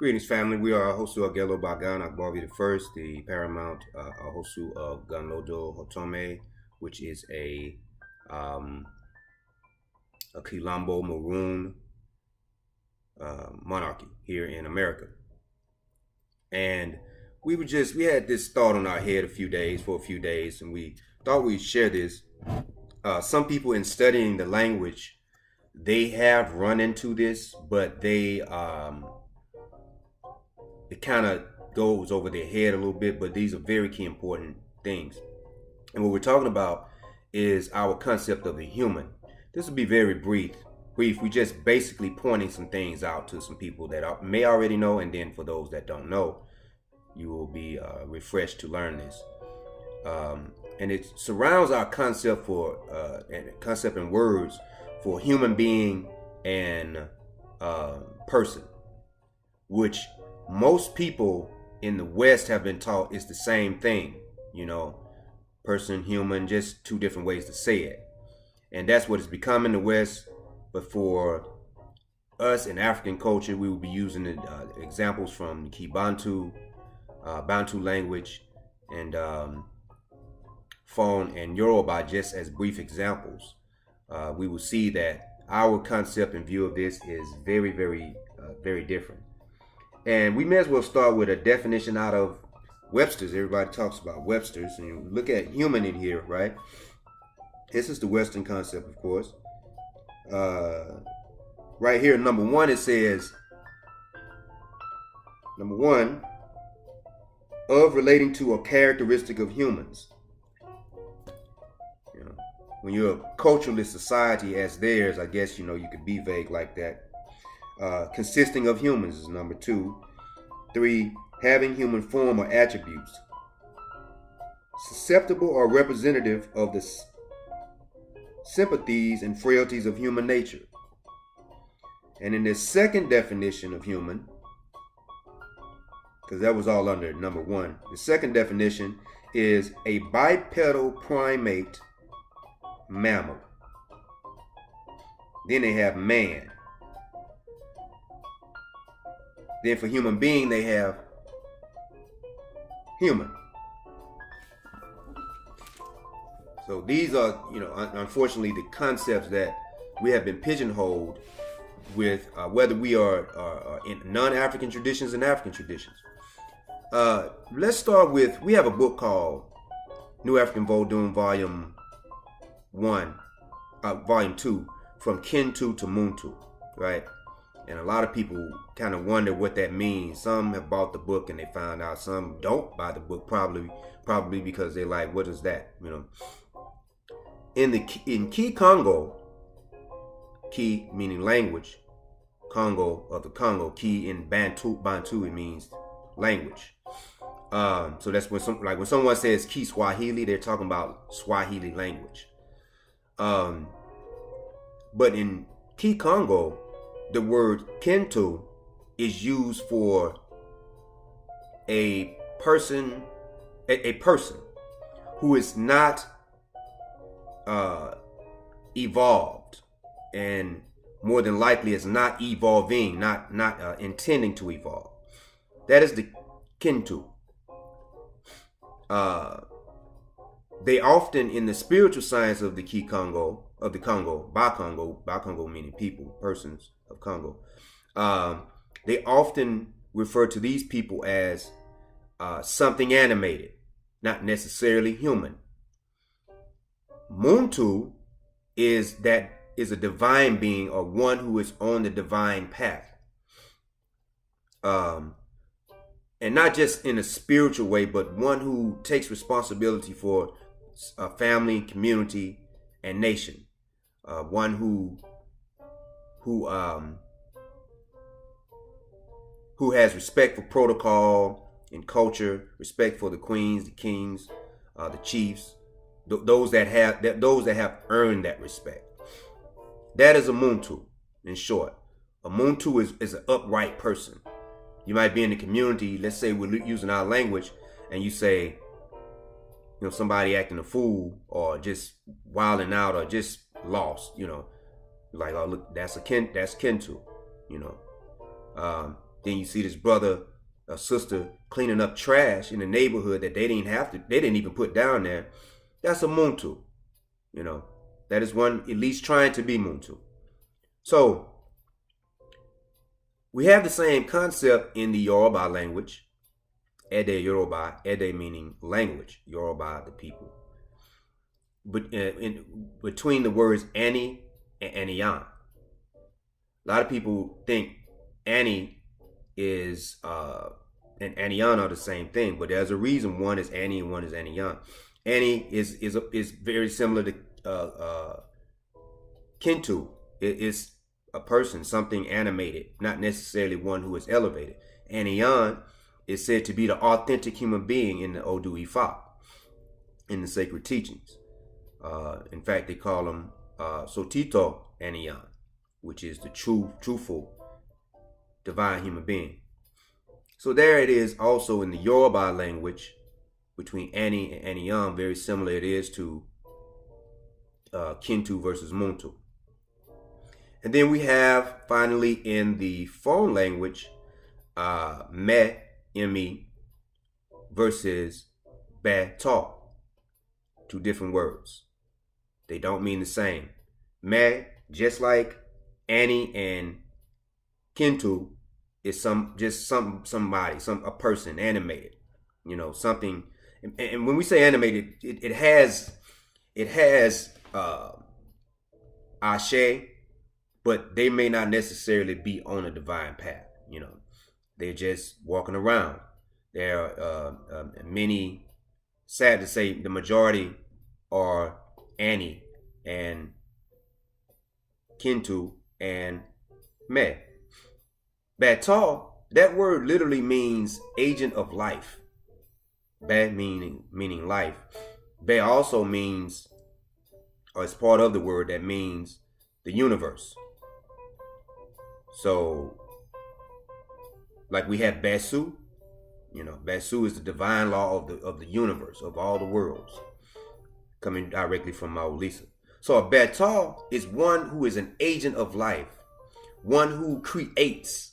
Greetings, family. We are Hosu of Ganlodo the First, the paramount Hosu of Ganlodo Hotome, which is a Kilombo Maroon monarchy here in America. And we had this thought on our head for a few days, and we thought we'd share this. Some people in studying the language, they have run into this, but it kind of goes over their head a little bit, but these are very key important things. And what we're talking about is our concept of the human. This will be very brief. We're just basically pointing some things out to some people that may already know, and then for those that don't know, you will be refreshed to learn this. And it surrounds our concept and words for human being and person, which most people in the West have been taught is the same thing. Person, human, just two different ways to say it. And that's what it's become in the West. But for us in African culture, we will be using examples from the Bantu language, and Fon and Yoruba just as brief examples. We will see that our concept and view of this is very, very, very different. And we may as well start with a definition out of Webster's. Everybody talks about Webster's, and you look at human in here, right? This is the Western concept, of course. Right here, number one, it says, number one, of relating to a characteristic of humans. When you're a culturalist society as theirs, I guess, you could be vague like that. Consisting of humans is number two. 3, having human form or attributes. Susceptible or representative of the sympathies and frailties of human nature. And in this second definition of human, because that was all under number one, the second definition is a bipedal primate mammal. Then they have man. Then for human being, they have human. So these are, unfortunately, the concepts that we have been pigeonholed with, whether we are in non-African traditions and African traditions. Let's start with, we have a book called New African Vodun, Volume 2, from Kintu to Muntu, right? And a lot of people kind of wonder what that means. Some have bought the book and they found out. Some don't buy the book, probably because they're like, what is that? In Key Congo, Key meaning language, Congo of the Congo, Key in Bantu it means language. So that's when when someone says Key Swahili, they're talking about Swahili language. But in Key Congo, the word Kintu is used for a person who is not evolved, and more than likely is not evolving, not intending to evolve. That is the Kintu. They often, in the spiritual science of the Congo, Ba-Congo meaning people, persons of Congo, they often refer to these people as something animated, not necessarily human. Muntu is a divine being, or one who is on the divine path. And not just in a spiritual way, but one who takes responsibility for a family, community, and nation. One who has respect for protocol and culture, respect for the queens, the kings, the chiefs, those that have earned that respect. That is a Muntu, in short. A Muntu is an upright person. You might be in the community, let's say we're using our language, and you say, somebody acting a fool, or just wilding out, or just lost, like, oh look, that's Kintu, Then you see this brother or sister cleaning up trash in the neighborhood that they didn't even put down there. That's a muntu. You know, that is one at least trying to be muntu. So we have the same concept in the Yoruba language. Ede Yoruba, Ede meaning language, Yoruba the people. But between the words Ani and Aniyan. A lot of people think Ani is and Aniyan are the same thing, but there's a reason one is Ani and one is Aniyan. Ani is very similar to Kintu. It is a person, something animated, not necessarily one who is elevated. Aniyan is said to be the authentic human being in the Odu Ifa, in the sacred teachings. In fact, they call him Sotito Aniyan, which is the truthful, divine human being. So there it is also in the Yoruba language between Ani and Aniyan, very similar it is to Kintu versus Muntu. And then we have finally in the phone language, Me, M-E, versus Be-ta. Two different words. They don't mean the same. Me, just like Ani and Kintu, is a person, animated. You know, something. And when we say animated, it has ashe, but they may not necessarily be on a divine path. You know, they're just walking around. There are many, sad to say, the majority are Ani and Kintu and Me. Be-ta, that word literally means agent of life. Be meaning life. Be also means, or it's part of the word that means the universe. So, like we have Besu, you know, Besu is the divine law of the universe, of all the worlds, coming directly from Maulisa. So a Be-ta is one who is an agent of life, one who creates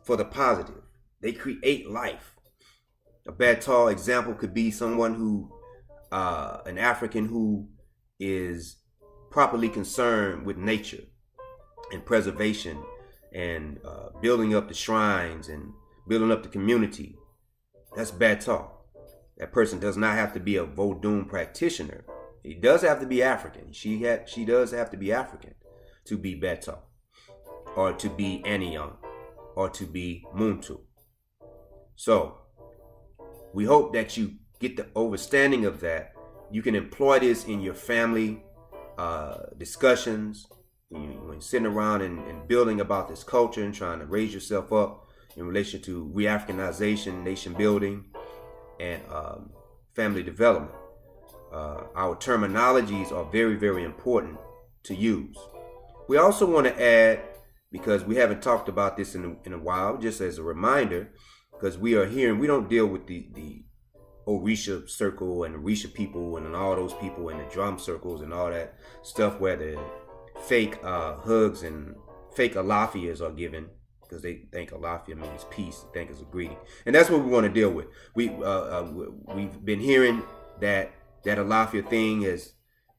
for the positive. They create life. A Be-ta example could be someone who, an African who is properly concerned with nature and preservation and building up the shrines and building up the community. That's Be-ta. That person does not have to be a Vodun practitioner. He does have to be African. She does have to be African to be Be-ta, or to be Aniyan, or to be Muntu. So we hope that you get the understanding of that. You can employ this in your family discussions, when you're sitting around and building about this culture and trying to raise yourself up in relation to re-Africanization, nation building, and family development. Our terminologies are very, very important to use. We also want to add, because we haven't talked about this in a while, just as a reminder, because we are here and we don't deal with the Orisha circle and the Orisha people and all those people in the drum circles and all that stuff where the fake hugs and fake alafias are given, because they think alafia means peace, they think it's a greeting. And that's what we want to deal with. We've been hearing that alafia thing has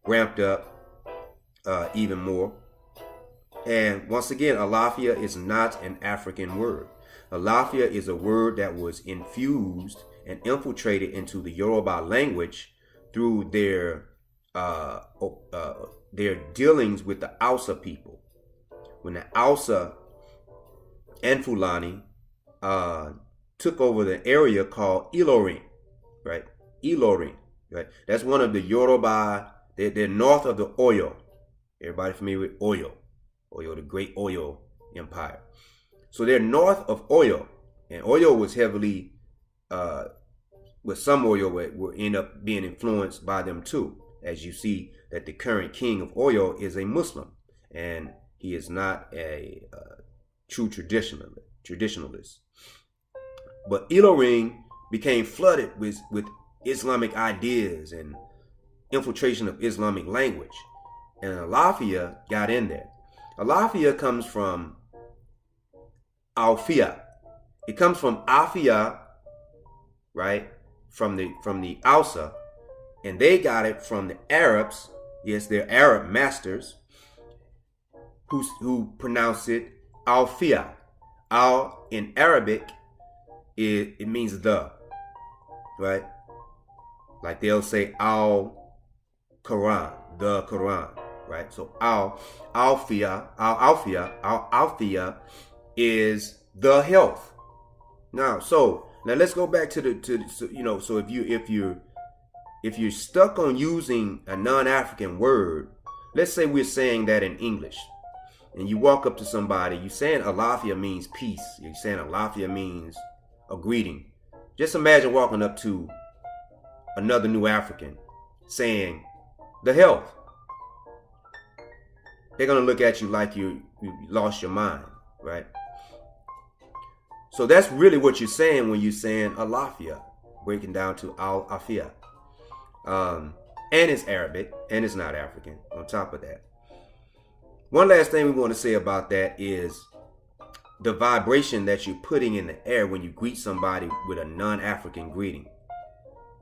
ramped up even more. And once again, alafia is not an African word. Alafia is a word that was infused and infiltrated into the Yoruba language through their dealings with the Hausa people. When the Hausa and Fulani took over the area called Ilorin, right? Ilorin, right? That's one of the Yoruba. They're north of the Oyo. Everybody familiar with Oyo? Oyo, the great Oyo Empire. So they're north of Oyo, and Oyo was heavily, with some Oyo will end up being influenced by them too. As you see that the current king of Oyo is a Muslim, and he is not a true traditionalist. But Ilorin became flooded with Islamic ideas and infiltration of Islamic language, and Alafia got in there. Alafia comes from Alfia. It comes from Afia, right? From the Hausa, and they got it from the Arabs. Yes, they're Arab masters who pronounce it Alfia. Al in Arabic, it means the, right? Like they'll say Al Quran, the Quran, right? So Alfia is the health. Now let's go back to so if you're stuck on using a non-African word, let's say we're saying that in English, and you walk up to somebody, you're saying Alafia means peace. You're saying Alafia means a greeting. Just imagine walking up to another new African saying the health. They're going to look at you like you lost your mind, right? So that's really what you're saying when you're saying Alafia, breaking down to Al-Afia. And it's Arabic, and it's not African on top of that. One last thing we want to say about that is the vibration that you're putting in the air when you greet somebody with a non-African greeting.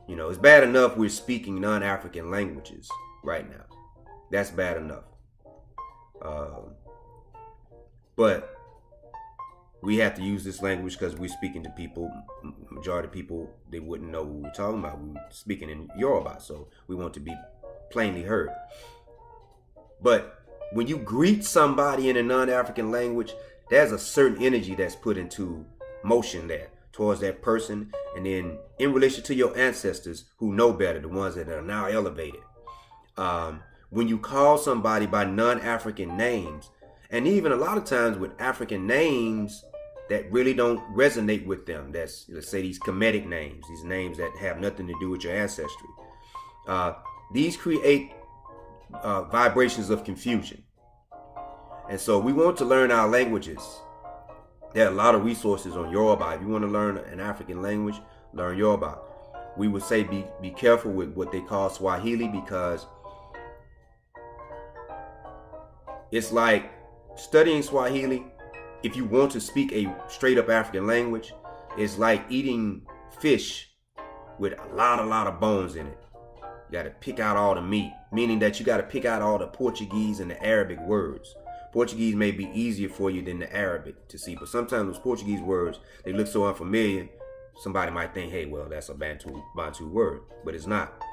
You know, it's bad enough we're speaking non-African languages right now. That's bad enough. But we have to use this language because we're speaking to people. Majority of people, they wouldn't know what we're talking about. We're speaking in Yoruba, so we want to be plainly heard. But when you greet somebody in a non-African language, there's a certain energy that's put into motion there towards that person, and then in relation to your ancestors who know better, the ones that are now elevated. When you call somebody by non-African names, and even a lot of times with African names that really don't resonate with them, that's, let's say, these Kemetic names, these names that have nothing to do with your ancestry, these create vibrations of confusion. And so we want to learn our languages. There are a lot of resources on Yoruba. If you want to learn an African language, learn Yoruba. We would say be careful with what they call Swahili, because it's like studying Swahili. If you want to speak a straight up African language, it's like eating fish with a lot of bones in it. You got to pick out all the meat, meaning that you got to pick out all the Portuguese and the Arabic words. Portuguese may be easier for you than the Arabic to see, but sometimes those Portuguese words, they look so unfamiliar, somebody might think, hey, well, that's a Bantu word, but it's not.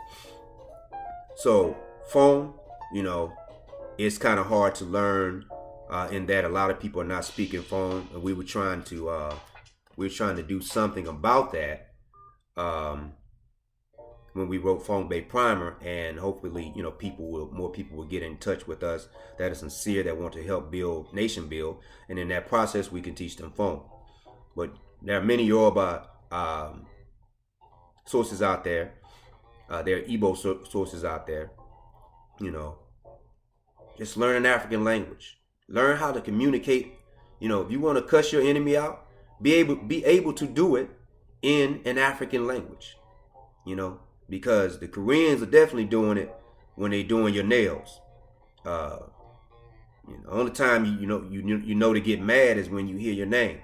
So phone, it's kind of hard to learn in that a lot of people are not speaking phone, and we were trying to do something about that when we wrote Phone Bay Primer, and hopefully, more people will get in touch with us that are sincere, that want to help nation build, and in that process, we can teach them phone. But there are many Yoruba sources out there. There are Igbo sources out there. Just learn an African language. Learn how to communicate. If you want to cuss your enemy out, be able to do it in an African language. Because the Koreans are definitely doing it when they're doing your nails. The only time you know to get mad is when you hear your name.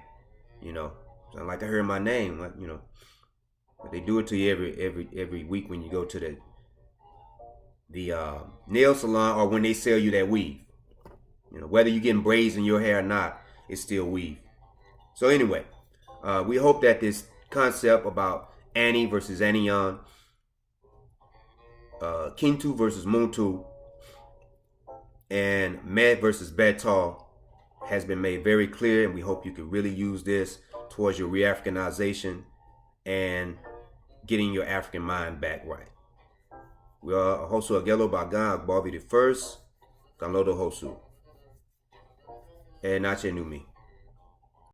Sound like I heard my name. But they do it to you every week when you go to the nail salon, or when they sell you that weave. Whether you're getting braids in your hair or not, it's still weave. So anyway, we hope that this concept about Annie versus Anion, Kintu versus Muntu, and Med versus Betal has been made very clear, and we hope you can really use this towards your re-Africanization and getting your African mind back right. We are Hosu Agelo Bagan Agbavi the First, Ganlodo Hosu. And Nache Numi.